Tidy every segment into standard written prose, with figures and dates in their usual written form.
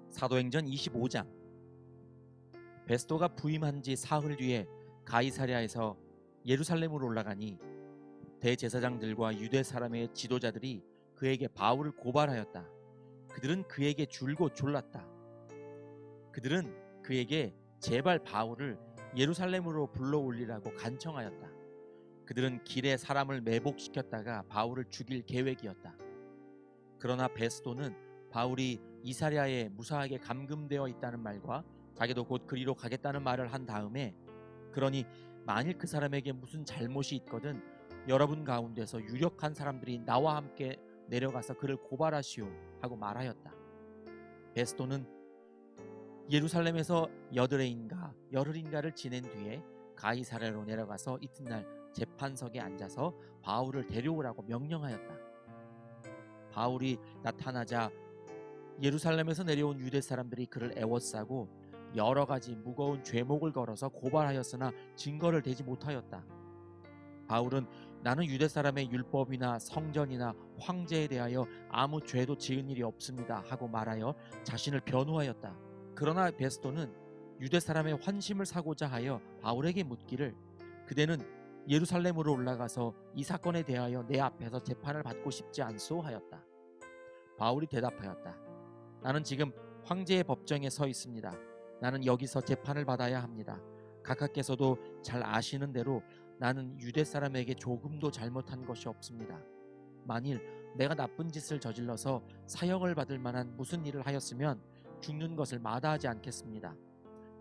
사도행전 25장. 베스도가 부임한 지 사흘 뒤에 가이사랴에서 예루살렘으로 올라가니 대제사장들과 유대 사람의 지도자들이 그에게 바울을 고발하였다. 그들은 그에게 줄곧 졸랐다. 그들은 그에게 제발 바울을 예루살렘으로 불러올리라고 간청하였다. 그들은 길에 사람을 매복시켰다가 바울을 죽일 계획이었다. 그러나 베스도는 바울이 이사랴에 무사하게 감금되어 있다는 말과 자기도 곧 그리로 가겠다는 말을 한 다음에, 그러니 만일 그 사람에게 무슨 잘못이 있거든 여러분 가운데서 유력한 사람들이 나와 함께 내려가서 그를 고발하시오 하고 말하였다. 베스도는 예루살렘에서 열흘인가를 지낸 뒤에 가이사랴로 내려가서 이튿날 재판석에 앉아서 바울을 데려오라고 명령하였다. 바울이 나타나자 예루살렘에서 내려온 유대 사람들이 그를 애워싸고 여러 가지 무거운 죄목을 걸어서 고발하였으나 증거를 대지 못하였다. 바울은 나는 유대 사람의 율법이나 성전이나 황제에 대하여 아무 죄도 지은 일이 없습니다 하고 말하여 자신을 변호하였다. 그러나 베스도는 유대 사람의 환심을 사고자 하여 바울에게 묻기를, 그대는 예루살렘으로 올라가서 이 사건에 대하여 내 앞에서 재판을 받고 싶지 않소 하였다. 바울이 대답하였다. 나는 지금 황제의 법정에 서 있습니다. 나는 여기서 재판을 받아야 합니다. 각하께서도 잘 아시는 대로 나는 유대 사람에게 조금도 잘못한 것이 없습니다. 만일 내가 나쁜 짓을 저질러서 사형을 받을 만한 무슨 일을 하였으면 죽는 것을 마다하지 않겠습니다.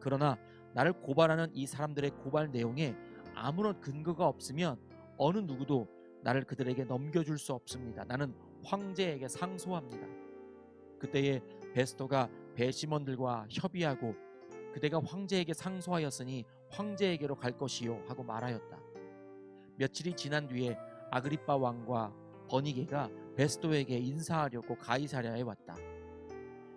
그러나 나를 고발하는 이 사람들의 고발 내용에 아무런 근거가 없으면 어느 누구도 나를 그들에게 넘겨줄 수 없습니다. 나는 황제에게 상소합니다. 그때에 베스도가 배심원들과 협의하고 그대가 황제에게 상소하였으니 황제에게로 갈 것이요 하고 말하였다. 며칠이 지난 뒤에 아그리빠 왕과 버니게가 베스도에게 인사하려고 가이사랴에 왔다.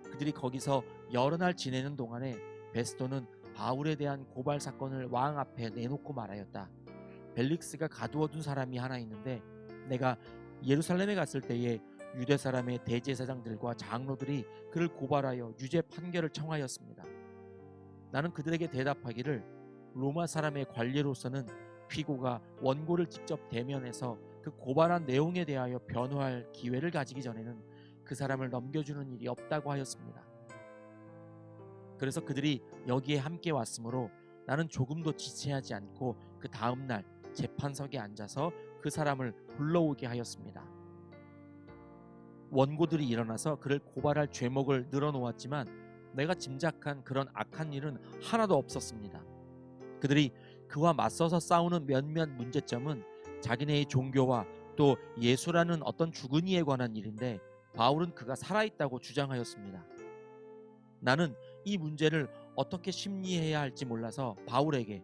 그들이 거기서 여러 날 지내는 동안에 베스도는 바울에 대한 고발 사건을 왕 앞에 내놓고 말하였다. 벨릭스가 가두어둔 사람이 하나 있는데 내가 예루살렘에 갔을 때에 유대 사람의 대제사장들과 장로들이 그를 고발하여 유죄 판결을 청하였습니다. 나는 그들에게 대답하기를, 로마 사람의 관리로서는 피고가 원고를 직접 대면해서 그 고발한 내용에 대하여 변호할 기회를 가지기 전에는 그 사람을 넘겨주는 일이 없다고 하였습니다. 그래서 그들이 여기에 함께 왔으므로 나는 조금도 지체하지 않고 그 다음날 재판석에 앉아서 그 사람을 불러오게 하였습니다. 원고들이 일어나서 그를 고발할 죄목을 늘어놓았지만 내가 짐작한 그런 악한 일은 하나도 없었습니다. 그들이 그와 맞서서 싸우는 몇몇 문제점은 자기네의 종교와 또 예수라는 어떤 죽은 이에 관한 일인데 바울은 그가 살아있다고 주장하였습니다. 나는 이 문제를 어떻게 심리해야 할지 몰라서 바울에게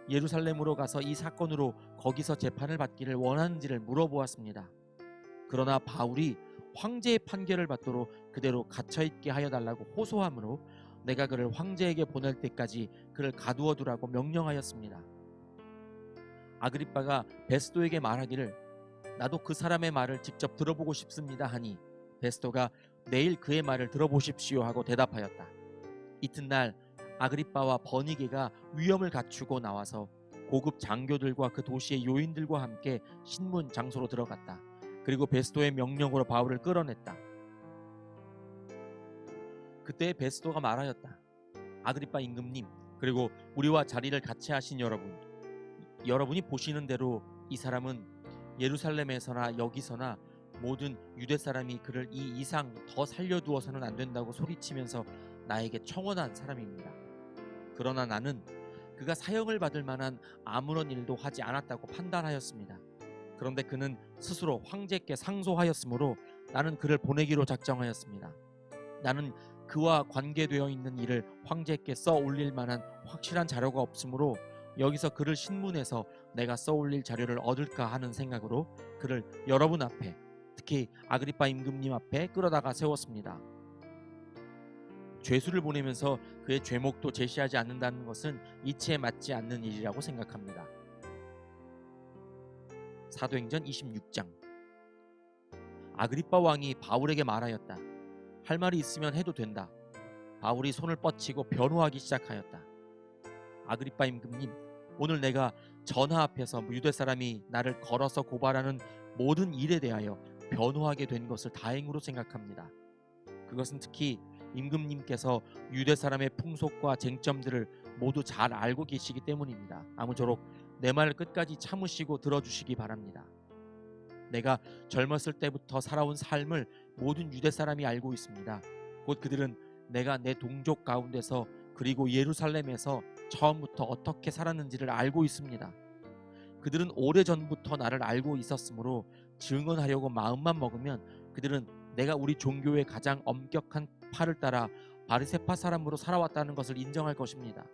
예루살렘으로 가서 이 사건으로 거기서 재판을 받기를 원하는지를 물어보았습니다. 그러나 바울이 황제의 판결을 받도록 그대로 갇혀있게 하여 달라고 호소하므로 내가 그를 황제에게 보낼 때까지 그를 가두어 두라고 명령하였습니다. 아그리빠가 베스도에게 말하기를, 나도 그 사람의 말을 직접 들어보고 싶습니다 하니 베스도가 내일 그의 말을 들어보십시오 하고 대답하였다. 이튿날 아그리빠와 버니게가 위엄을 갖추고 나와서 고급 장교들과 그 도시의 요인들과 함께 신문 장소로 들어갔다. 그리고 베스도의 명령으로 바울을 끌어냈다. 그때 베스도가 말하였다. 아그리빠 임금님, 그리고 우리와 자리를 같이 하신 여러분이 보시는 대로 이 사람은 예루살렘에서나 여기서나 모든 유대 사람이 그를 이 이상 더 살려두어서는 안 된다고 소리치면서 나에게 청원한 사람입니다. 그러나 나는 그가 사형을 받을 만한 아무런 일도 하지 않았다고 판단하였습니다. 그런데 그는 스스로 황제께 상소하였으므로 나는 그를 보내기로 작정하였습니다. 나는 그와 관계되어 있는 일을 황제께 써 올릴 만한 확실한 자료가 없으므로 여기서 그를 신문해서 내가 써 올릴 자료를 얻을까 하는 생각으로 그를 여러분 앞에, 특히 아그리빠 임금님 앞에 끌어다가 세웠습니다. 죄수를 보내면서 그의 죄목도 제시하지 않는다는 것은 이치에 맞지 않는 일이라고 생각합니다. 사도행전 26장. 아그리빠 왕이 바울에게 말하였다. 할 말이 있으면 해도 된다. 바울이 손을 뻗치고 변호하기 시작하였다. 아그리빠 임금님, 오늘 내가 전하 앞에서 유대 사람이 나를 걸어서 고발하는 모든 일에 대하여 변호하게 된 것을 다행으로 생각합니다. 그것은 특히 임금님께서 유대 사람의 풍속과 쟁점들을 모두 잘 알고 계시기 때문입니다. 아무쪼록 내 말을 끝까지 참으시고 들어주시기 바랍니다. 내가 젊었을 때부터 살아온 삶을 모든 유대 사람이 알고 있습니다. 곧 그들은 내가 내 동족 가운데서 그리고 예루살렘에서 처음부터 어떻게 살았는지를 알고 있습니다. 그들은 오래전부터 나를 알고 있었으므로 증언하려고 마음만 먹으면 그들은 내가 우리 종교의 가장 엄격한 팔을 따라 바리새파 사람으로 살아왔다는 것을 인정할 것입니다.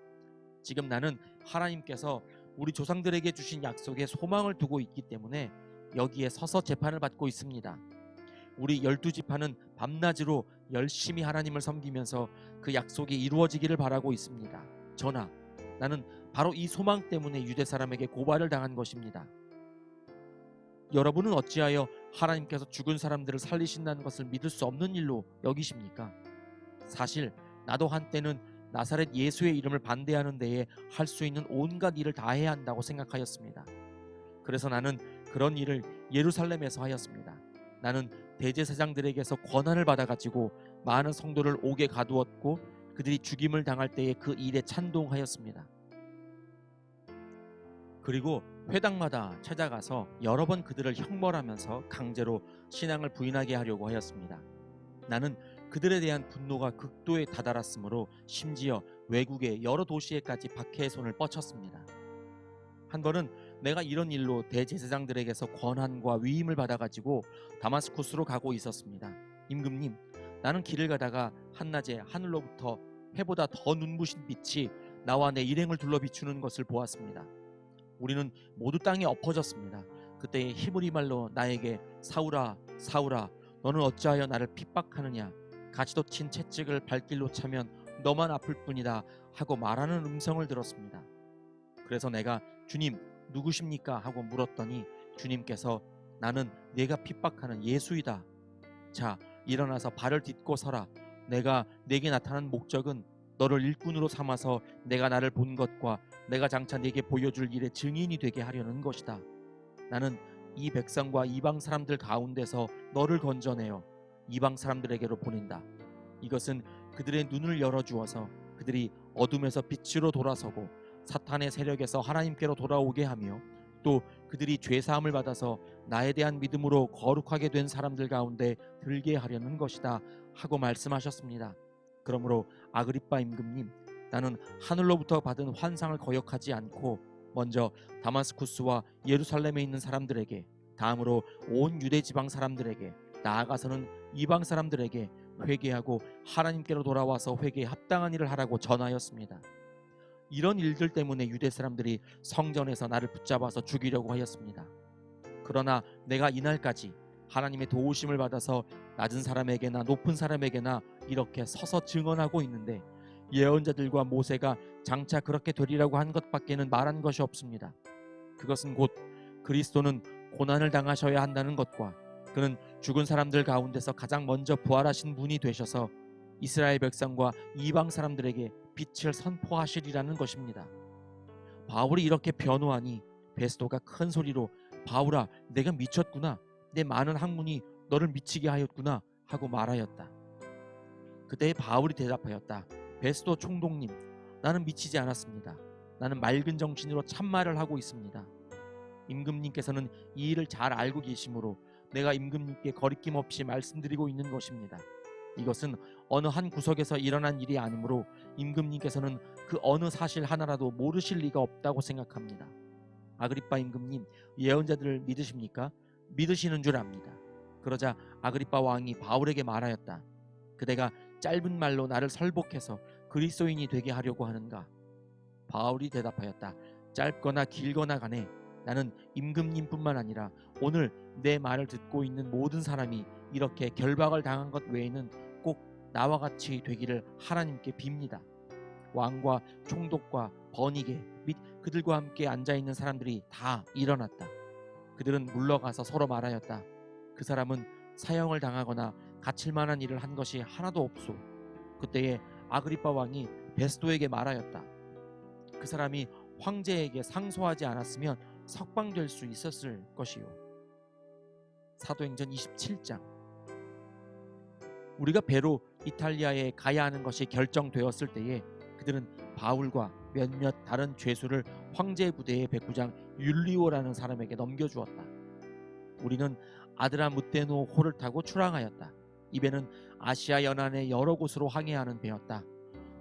지금 나는 하나님께서 우리 조상들에게 주신 약속에 소망을 두고 있기 때문에 여기에 서서 재판을 받고 있습니다. 우리 12지파는 밤낮으로 열심히 하나님을 섬기면서 그 약속이 이루어지기를 바라고 있습니다. 전하, 나는 바로 이 소망 때문에 유대 사람에게 고발을 당한 것입니다. 여러분은 어찌하여 하나님께서 죽은 사람들을 살리신다는 것을 믿을 수 없는 일로 여기십니까? 사실 나도 한때는 나사렛 예수의 이름을 반대하는 데에 할 수 있는 온갖 일을 다 해야 한다고 생각하였습니다. 그래서 나는 그런 일을 예루살렘에서 하였습니다. 나는 대제사장들에게서 권한을 받아가지고 많은 성도를 옥에 가두었고 그들이 죽임을 당할 때에 그 일에 찬동하였습니다. 그리고 회당마다 찾아가서 여러 번 그들을 형벌하면서 강제로 신앙을 부인하게 하려고 하였습니다. 나는 그들에 대한 분노가 극도에 다다랐으므로 심지어 외국의 여러 도시에까지 박해의 손을 뻗쳤습니다. 한 번은 내가 이런 일로 대제사장들에게서 권한과 위임을 받아가지고 다마스쿠스로 가고 있었습니다. 임금님, 나는 길을 가다가 한낮에 하늘로부터 해보다 더 눈부신 빛이 나와 내 일행을 둘러 비추는 것을 보았습니다. 우리는 모두 땅에 엎어졌습니다. 그때 히브리 말로 나에게 사울아 사울아 너는 어찌하여 나를 핍박하느냐, 가시도 친 채찍을 발길로 차면 너만 아플 뿐이다 하고 말하는 음성을 들었습니다. 그래서 내가 주님 누구십니까 하고 물었더니 주님께서 나는 네가 핍박하는 예수이다. 자, 일어나서 발을 딛고 서라. 내가 네게 나타난 목적은 너를 일꾼으로 삼아서 내가 나를 본 것과 내가 장차 네게 보여줄 일의 증인이 되게 하려는 것이다. 나는 이 백성과 이방 사람들 가운데서 너를 건져내어 이방 사람들에게로 보낸다. 이것은 그들의 눈을 열어주어서 그들이 어둠에서 빛으로 돌아서고 사탄의 세력에서 하나님께로 돌아오게 하며 또 그들이 죄사함을 받아서 나에 대한 믿음으로 거룩하게 된 사람들 가운데 들게 하려는 것이다 하고 말씀하셨습니다. 그러므로 아그리빠 임금님, 나는 하늘로부터 받은 환상을 거역하지 않고 먼저 다마스쿠스와 예루살렘에 있는 사람들에게, 다음으로 온 유대 지방 사람들에게, 나아가서는 이방 사람들에게 회개하고 하나님께로 돌아와서 회개에 합당한 일을 하라고 전하였습니다. 이런 일들 때문에 유대 사람들이 성전에서 나를 붙잡아서 죽이려고 하였습니다. 그러나 내가 이날까지 하나님의 도우심을 받아서 낮은 사람에게나 높은 사람에게나 이렇게 서서 증언하고 있는데 예언자들과 모세가 장차 그렇게 되리라고 한 것밖에는 말한 것이 없습니다. 그것은 곧 그리스도는 고난을 당하셔야 한다는 것과 그는 죽은 사람들 가운데서 가장 먼저 부활하신 분이 되셔서 이스라엘 백성과 이방 사람들에게 빛을 선포하시리라는 것입니다. 바울이 이렇게 변호하니 베스도가 큰 소리로 바울아, 내가 미쳤구나. 내 많은 학문이 너를 미치게 하였구나 하고 말하였다. 그때 바울이 대답하였다. 베스도 총독님, 나는 미치지 않았습니다. 나는 맑은 정신으로 참말을 하고 있습니다. 임금님께서는 이 일을 잘 알고 계시므로 내가 임금님께 거리낌 없이 말씀드리고 있는 것입니다. 이것은 어느 한 구석에서 일어난 일이 아니므로 임금님께서는 그 어느 사실 하나라도 모르실 리가 없다고 생각합니다. 아그리빠 임금님, 예언자들을 믿으십니까? 믿으시는 줄 압니다. 그러자 아그리빠 왕이 바울에게 말하였다. 그대가 짧은 말로 나를 설복해서 그리스도인이 되게 하려고 하는가? 바울이 대답하였다. 짧거나 길거나 간에 나는 임금님뿐만 아니라 오늘 내 말을 듣고 있는 모든 사람이 이렇게 결박을 당한 것 외에는 꼭 나와 같이 되기를 하나님께 빕니다. 왕과 총독과 번이게 및 그들과 함께 앉아있는 사람들이 다 일어났다. 그들은 물러가서 서로 말하였다. 그 사람은 사형을 당하거나 갇힐 만한 일을 한 것이 하나도 없소. 그때에 아그리빠 왕이 베스도에게 말하였다. 그 사람이 황제에게 상소하지 않았으면 석방될 수 있었을 것이요. 사도행전 27장. 우리가 배로 이탈리아에 가야 하는 것이 결정되었을 때에 그들은 바울과 몇몇 다른 죄수를 황제 부대의 백부장 율리오라는 사람에게 넘겨주었다. 우리는 아드라무테노 호를 타고 출항하였다. 이 배는 아시아 연안의 여러 곳으로 항해하는 배였다.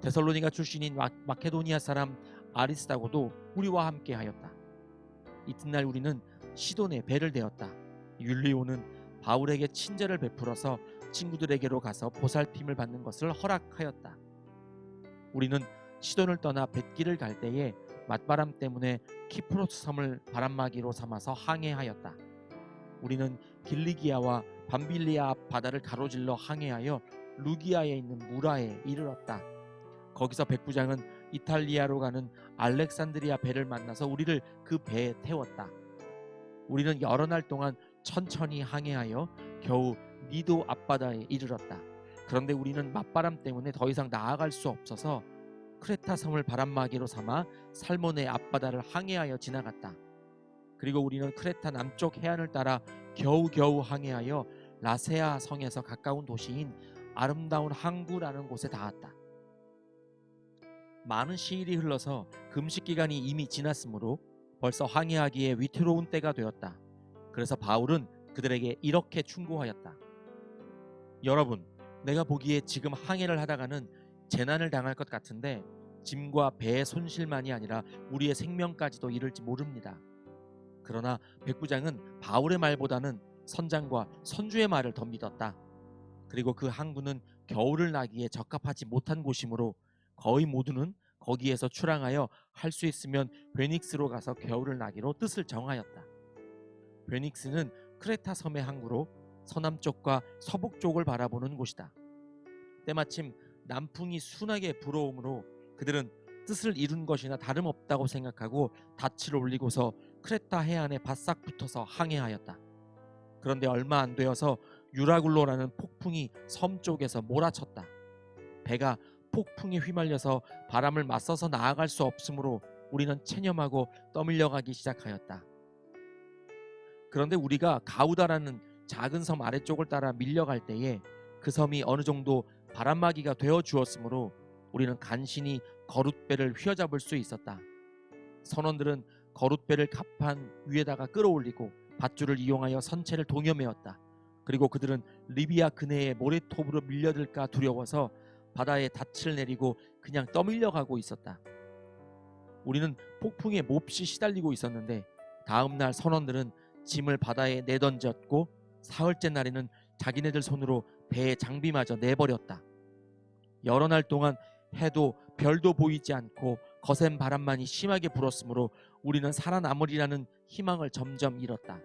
데살로니가 출신인 마케도니아 사람 아리스다고도 우리와 함께 하였다. 이튿날 우리는 시돈에 배를 대었다. 율리오는 바울에게 친절을 베풀어서 친구들에게로 가서 보살핌을 받는 것을 허락하였다. 우리는 시돈을 떠나 뱃길을 갈 때에 맞바람 때문에 키프로스 섬을 바람막이로 삼아서 항해하였다. 우리는 길리기아와 밤빌리아 앞 바다를 가로질러 항해하여 루기아에 있는 무라에 이르렀다. 거기서 백부장은 이탈리아로 가는 알렉산드리아 배를 만나서 우리를 그 배에 태웠다. 우리는 여러 날 동안 천천히 항해하여 겨우 니도 앞바다에 이르렀다. 그런데 우리는 맞바람 때문에 더 이상 나아갈 수 없어서 크레타 섬을 바람막이로 삼아 살모네 앞바다를 항해하여 지나갔다. 그리고 우리는 크레타 남쪽 해안을 따라 겨우겨우 항해하여 라세아 성에서 가까운 도시인 아름다운 항구라는 곳에 닿았다. 많은 시일이 흘러서 금식 기간이 이미 지났으므로 벌써 항해하기에 위태로운 때가 되었다. 그래서 바울은 그들에게 이렇게 충고하였다. 여러분, 내가 보기에 지금 항해를 하다가는 재난을 당할 것 같은데 짐과 배의 손실만이 아니라 우리의 생명까지도 이를지 모릅니다. 그러나 백부장은 바울의 말보다는 선장과 선주의 말을 더 믿었다. 그리고 그 항구는 겨울을 나기에 적합하지 못한 곳이므로 거의 모두는 거기에서 출항하여 할 수 있으면 베닉스로 가서 겨울을 나기로 뜻을 정하였다. 베닉스는 크레타 섬의 항구로 서남쪽과 서북쪽을 바라보는 곳이다. 때마침 남풍이 순하게 불어오므로 그들은 뜻을 이룬 것이나 다름없다고 생각하고 닻을 올리고서 크레타 해안에 바싹 붙어서 항해하였다. 그런데 얼마 안 되어서 유라굴로라는 폭풍이 섬 쪽에서 몰아쳤다. 배가 폭풍에 휘말려서 바람을 맞서서 나아갈 수 없으므로 우리는 체념하고 떠밀려가기 시작하였다. 그런데 우리가 가우다라는 작은 섬 아래쪽을 따라 밀려갈 때에 그 섬이 어느 정도 바람막이가 되어 주었으므로 우리는 간신히 거룻배를 휘어잡을 수 있었다. 선원들은 거룻배를 갑판 위에다가 끌어올리고 밧줄을 이용하여 선체를 동여매었다. 그리고 그들은 리비아 근해의 모래톱으로 밀려들까 두려워서 바다에 닻을 내리고 그냥 떠밀려가고 있었다. 우리는 폭풍에 몹시 시달리고 있었는데 다음 날 선원들은 짐을 바다에 내던졌고 사흘째 날에는 자기네들 손으로 배의 장비마저 내버렸다. 여러 날 동안 해도 별도 보이지 않고 거센 바람만이 심하게 불었으므로 우리는 살아남으리라는 희망을 점점 잃었다.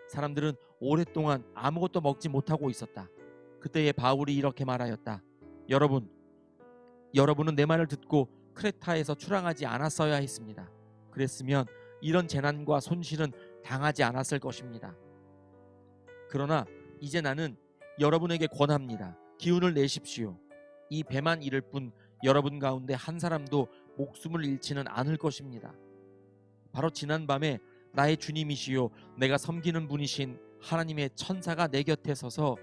사람들은 오랫동안 아무것도 먹지 못하고 있었다. 그때에 바울이 이렇게 말하였다. 여러분은 내 말을 듣고 크레타에서 출항하지 않았어야 했습니다. 그랬으면 이런 재난과 손실은 당하지 않았을 것입니다. 그러나 이제 나는 여러분에게 권합니다. 기운을 내십시오. 이 배만 잃을 뿐 여러분 가운데 한 사람도 목숨을 잃지는 않을 것입니다. 바로 지난밤에 나의 주님이시요 내가 섬기는 분이신 하나님의 천사가 내 곁에 서서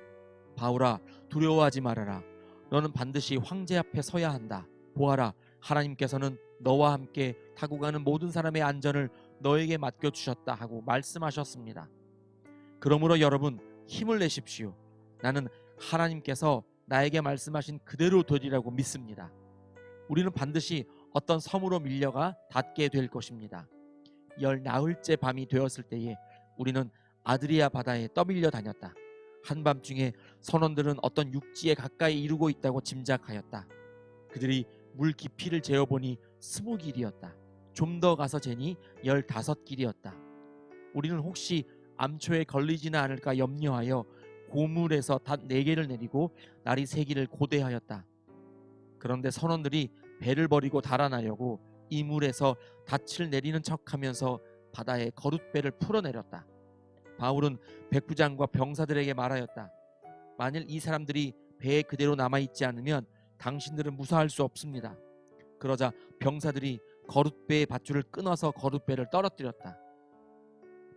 바울아 두려워하지 말아라. 너는 반드시 황제 앞에 서야 한다. 보아라 하나님께서는 너와 함께 타고 가는 모든 사람의 안전을 너에게 맡겨주셨다 하고 말씀하셨습니다. 그러므로 여러분 힘을 내십시오. 나는 하나님께서 나에게 말씀하신 그대로 되리라고 믿습니다. 우리는 반드시 어떤 섬으로 밀려가 닿게 될 것입니다. 열 나흘째 밤이 되었을 때에 우리는 아드리아 바다에 떠밀려 다녔다. 한밤중에 선원들은 어떤 육지에 가까이 이르고 있다고 짐작하였다. 그들이 물 깊이를 재어보니 20길이었다. 좀 더 가서 재니 15길이었다. 우리는 혹시 암초에 걸리지는 않을까 염려하여 고물에서 닷 4개를 내리고 나리 3기를 고대하였다. 그런데 선원들이 배를 버리고 달아나려고 이물에서 닻을 내리는 척하면서 바다에 거룻배를 풀어내렸다. 바울은 백부장과 병사들에게 말하였다. 만일 이 사람들이 배에 그대로 남아있지 않으면 당신들은 무사할 수 없습니다. 그러자 병사들이 거룻배의 밧줄을 끊어서 거룻배를 떨어뜨렸다.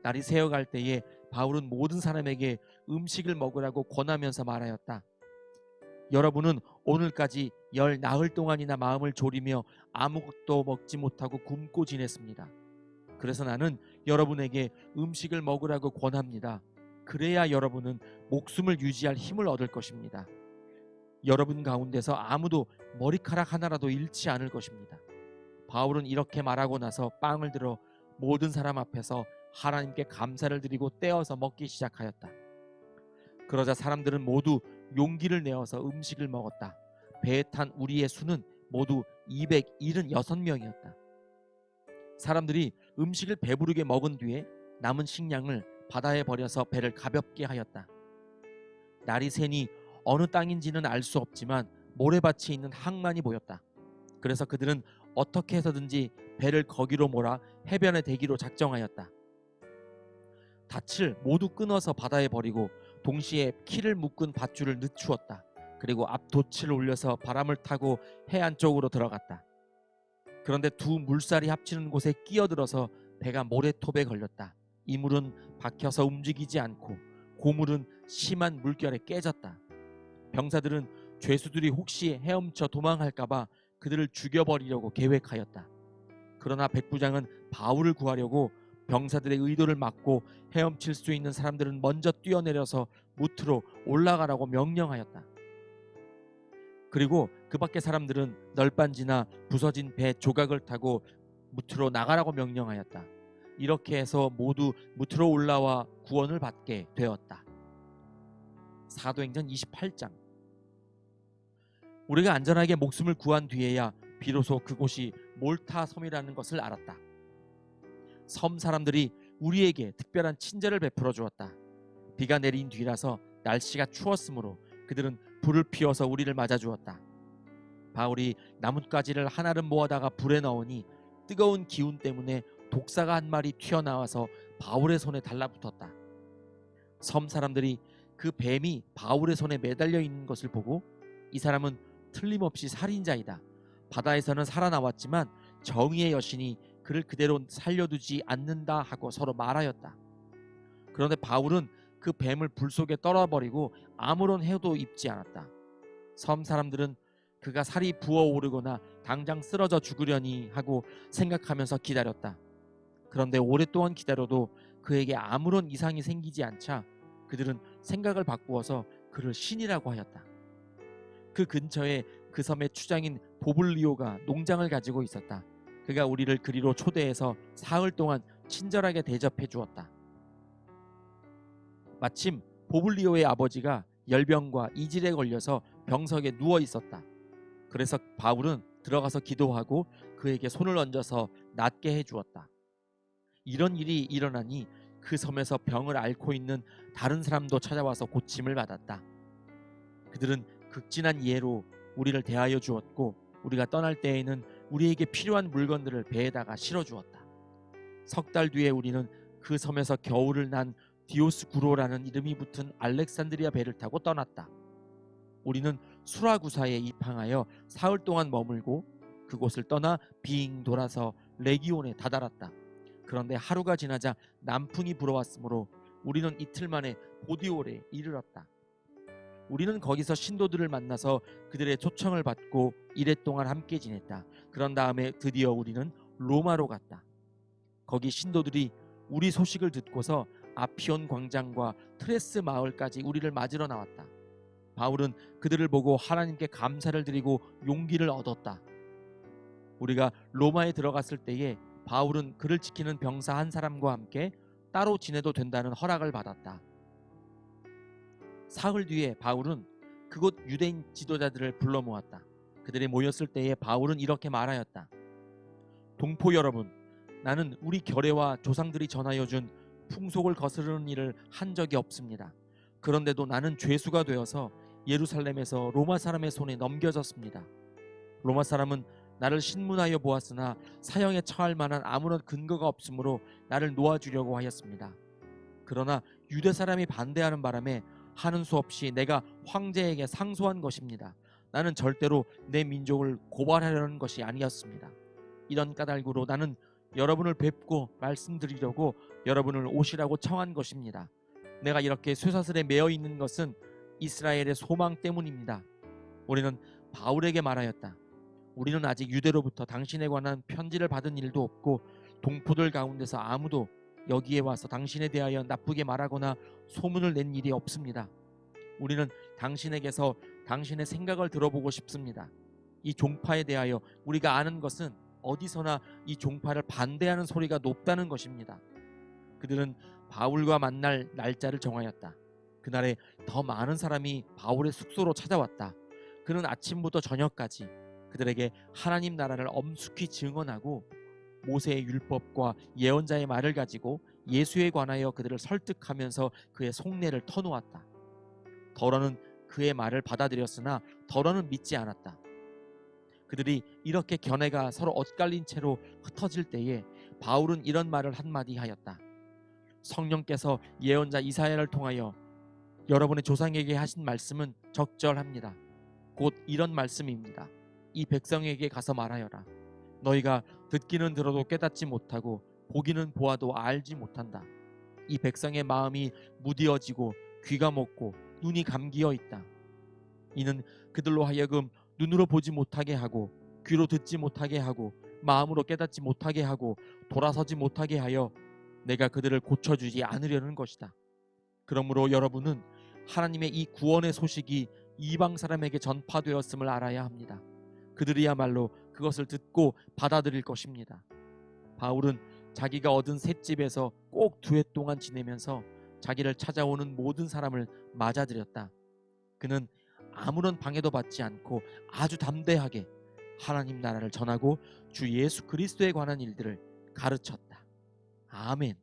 날이 새어갈 때에 바울은 모든 사람에게 음식을 먹으라고 권하면서 말하였다. 여러분은 오늘까지 열 나흘 동안이나 마음을 졸이며 아무것도 먹지 못하고 굶고 지냈습니다. 그래서 나는 여러분에게 음식을 먹으라고 권합니다. 그래야 여러분은 목숨을 유지할 힘을 얻을 것입니다. 여러분 가운데서 아무도 머리카락 하나라도 잃지 않을 것입니다. 바울은 이렇게 말하고 나서 빵을 들어 모든 사람 앞에서 하나님께 감사를 드리고 떼어서 먹기 시작하였다. 그러자 사람들은 모두 용기를 내어서 음식을 먹었다. 배에 탄 우리의 수는 모두 276명이었다. 사람들이 음식을 배부르게 먹은 뒤에 남은 식량을 바다에 버려서 배를 가볍게 하였다. 날이 새니 어느 땅인지는 알 수 없지만 모래밭이 있는 항만이 보였다. 그래서 그들은 어떻게 해서든지 배를 거기로 몰아 해변에 대기로 작정하였다. 닻을 모두 끊어서 바다에 버리고 동시에 키를 묶은 밧줄을 늦추었다. 그리고 앞 돛을 올려서 바람을 타고 해안 쪽으로 들어갔다. 그런데 두 물살이 합치는 곳에 끼어들어서 배가 모래톱에 걸렸다. 이물은 박혀서 움직이지 않고 고물은 심한 물결에 깨졌다. 병사들은 죄수들이 혹시 헤엄쳐 도망할까봐 그들을 죽여버리려고 계획하였다. 그러나 백부장은 바울을 구하려고 병사들의 의도를 막고 헤엄칠 수 있는 사람들은 먼저 뛰어내려서 무트로 올라가라고 명령하였다. 그리고 그 밖의 사람들은 널빤지나 부서진 배 조각을 타고 무트로 나가라고 명령하였다. 이렇게 해서 모두 무트로 올라와 구원을 받게 되었다. 사도행전 28장. 우리가 안전하게 목숨을 구한 뒤에야 비로소 그곳이 몰타 섬이라는 것을 알았다. 섬 사람들이 우리에게 특별한 친절을 베풀어 주었다. 비가 내린 뒤라서 날씨가 추웠으므로 그들은 불을 피워서 우리를 맞아 주었다. 바울이 나뭇가지를 한 알음 모아다가 불에 넣으니 뜨거운 기운 때문에 독사가 한 마리 튀어나와서 바울의 손에 달라붙었다. 섬 사람들이 그 뱀이 바울의 손에 매달려 있는 것을 보고 이 사람은 틀림없이 살인자이다. 바다에서는 살아나왔지만 정의의 여신이 그를 그대로 살려두지 않는다 하고 서로 말하였다. 그런데 바울은 그 뱀을 불 속에 떨어버리고 아무런 해도 입지 않았다. 섬 사람들은 그가 살이 부어오르거나 당장 쓰러져 죽으려니 하고 생각하면서 기다렸다. 그런데 오랫동안 기다려도 그에게 아무런 이상이 생기지 않자 그들은 생각을 바꾸어서 그를 신이라고 하였다. 그 근처에 그 섬의 추장인 보블리오가 농장을 가지고 있었다. 그가 우리를 그리로 초대해서 사흘 동안 친절하게 대접해 주었다. 마침 보블리오의 아버지가 열병과 이질에 걸려서 병석에 누워 있었다. 그래서 바울은 들어가서 기도하고 그에게 손을 얹어서 낫게 해 주었다. 이런 일이 일어나니 그 섬에서 병을 앓고 있는 다른 사람도 찾아와서 고침을 받았다. 그들은 극진한 이해로 우리를 대하여 주었고 우리가 떠날 때에는 우리에게 필요한 물건들을 배에다가 실어 주었다. 석 달 뒤에 우리는 그 섬에서 겨울을 난 디오스구로라는 이름이 붙은 알렉산드리아 배를 타고 떠났다. 우리는 수라구사에 입항하여 사흘 동안 머물고 그곳을 떠나 빙 돌아서 레기온에 다다랐다. 그런데 하루가 지나자 남풍이 불어왔으므로 우리는 이틀 만에 보디올에 이르렀다. 우리는 거기서 신도들을 만나서 그들의 초청을 받고 이래 동안 함께 지냈다. 그런 다음에 드디어 우리는 로마로 갔다. 거기 신도들이 우리 소식을 듣고서 아피온 광장과 트레스 마을까지 우리를 맞으러 나왔다. 바울은 그들을 보고 하나님께 감사를 드리고 용기를 얻었다. 우리가 로마에 들어갔을 때에 바울은 그를 지키는 병사 한 사람과 함께 따로 지내도 된다는 허락을 받았다. 사흘 뒤에 바울은 그곳 유대인 지도자들을 불러 모았다. 그들이 모였을 때에 바울은 이렇게 말하였다. 동포 여러분, 나는 우리 결례와 조상들이 전하여 준 풍속을 거스르는 일을 한 적이 없습니다. 그런데도 나는 죄수가 되어서 예루살렘에서 로마 사람의 손에 넘겨졌습니다. 로마 사람은 나를 신문하여 보았으나 사형에 처할 만한 아무런 근거가 없으므로 나를 놓아주려고 하였습니다. 그러나 유대 사람이 반대하는 바람에 하는 수 없이 내가 황제에게 상소한 것입니다. 나는 절대로 내 민족을 고발하려는 것이 아니었습니다. 이런 까닭으로 나는 여러분을 뵙고 말씀드리려고 여러분을 오시라고 청한 것입니다. 내가 이렇게 쇠사슬에 매어 있는 것은 이스라엘의 소망 때문입니다. 우리는 바울에게 말하였다. 우리는 아직 유대로부터 당신에 관한 편지를 받은 일도 없고 동포들 가운데서 아무도 여기에 와서 당신에 대하여 나쁘게 말하거나 소문을 낸 일이 없습니다. 우리는 당신에게서 당신의 생각을 들어보고 싶습니다. 이 종파에 대하여 우리가 아는 것은 어디서나 이 종파를 반대하는 소리가 높다는 것입니다. 그들은 바울과 만날 날짜를 정하였다. 그날에 더 많은 사람이 바울의 숙소로 찾아왔다. 그는 아침부터 저녁까지 그들에게 하나님 나라를 엄숙히 증언하고 모세의 율법과 예언자의 말을 가지고 예수에 관하여 그들을 설득하면서 그의 속내를 터놓았다. 더러는 그의 말을 받아들였으나 더러는 믿지 않았다. 그들이 이렇게 견해가 서로 엇갈린 채로 흩어질 때에 바울은 이런 말을 한마디 하였다. 성령께서 예언자 이사야를 통하여 여러분의 조상에게 하신 말씀은 적절합니다. 곧 이런 말씀입니다. 이 백성에게 가서 말하여라. 너희가 듣기는 들어도 깨닫지 못하고 보기는 보아도 알지 못한다. 이 백성의 마음이 무디어지고 귀가 먹고 눈이 감기어 있다. 이는 그들로 하여금 눈으로 보지 못하게 하고 귀로 듣지 못하게 하고 마음으로 깨닫지 못하게 하고 돌아서지 못하게 하여 내가 그들을 고쳐주지 않으려는 것이다. 그러므로 여러분은 하나님의 이 구원의 소식이 이방 사람에게 전파되었음을 알아야 합니다. 그들이야말로 그것을 듣고 받아들일 것입니다. 바울은 자기가 얻은 셋집에서 꼭 2해 동안 지내면서 자기를 찾아오는 모든 사람을 맞아들였다. 그는 아무런 방해도 받지 않고 아주 담대하게 하나님 나라를 전하고 주 예수 그리스도에 관한 일들을 가르쳤다. 아멘.